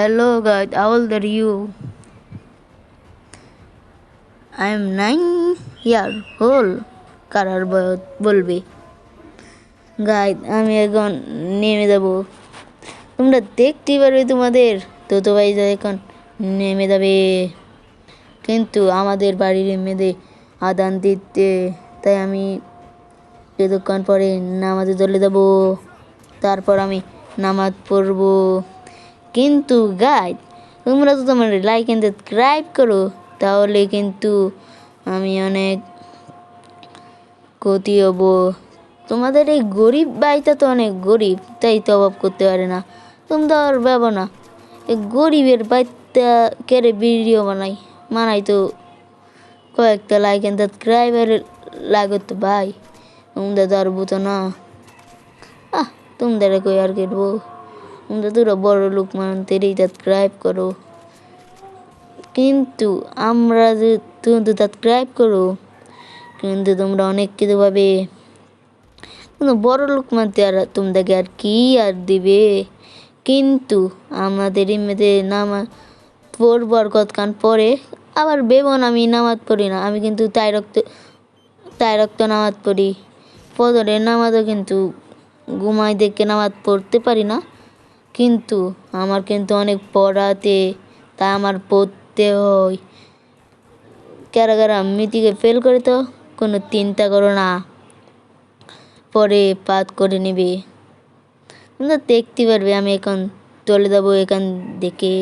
Hello guys, how old are you? I am 9 year old. কারার বয়স বলবে guide আমি এখন নেমে যাবো। তোমরা দেখতেই পারবে তোমাদের তোতো ভাই এখন নেমে যাবে, কিন্তু আমাদের বাড়ির মেয়েদের আদান দিতে, তাই আমি কিছুক্ষণ পরে নামাজে চলে যাব। তারপর আমি নামাজ পড়ব। কিন্তু গাইড তোমরা তো তোমার লাইক অ্যান্ড সাবস্ক্রাইব করো, তাহলে কিন্তু আমি অনেক ক্ষতি হব। তোমাদের এই গরিব ভাইটা তো অনেক গরিব, তাই তো অভাব করতে পারে না। তোমরা আর ভাবো না এই গরিবের বাচ্চা কেড়ে ভিডিও মানাই তো কয়েকটা লাইক অ্যান্ড সাবস্ক্রাইবার লাগতো ভাই। তোমরা তো আর বুঝো না। তোমরা কই আর কেটবো, তোমরা তো বড় লোক মানুষদেরই সাবস্ক্রাইব করো। কিন্তু আমরা যে তুমি সাবস্ক্রাইব করো, কিন্তু তোমরা অনেক কিছু পাবে। কিন্তু বড় লোক মানতে আর তোমাদেরকে আর কি আর দিবে। কিন্তু আমাদের ইমেতে নামাজ পড়বার কতক্ষণ পরে আবার বেবন আমি নামাজ পড়ি না। আমি কিন্তু তাই রক্ত নামাজ পড়ি। ফজরের নামাজও কিন্তু ঘুমাই দেখে নামাজ পড়তে পারি না, কিন্তু আমার কিন্তু অনেক পড়াতে, তাই আমার পড়তে হয়। কারা মিটিংয়ে ফেল করে তো কোনো চিন্তা করো না, পরে পাস করে নেবে। তোমরা দেখতে পারবে আমি এখন চলে যাবো এখান থেকে।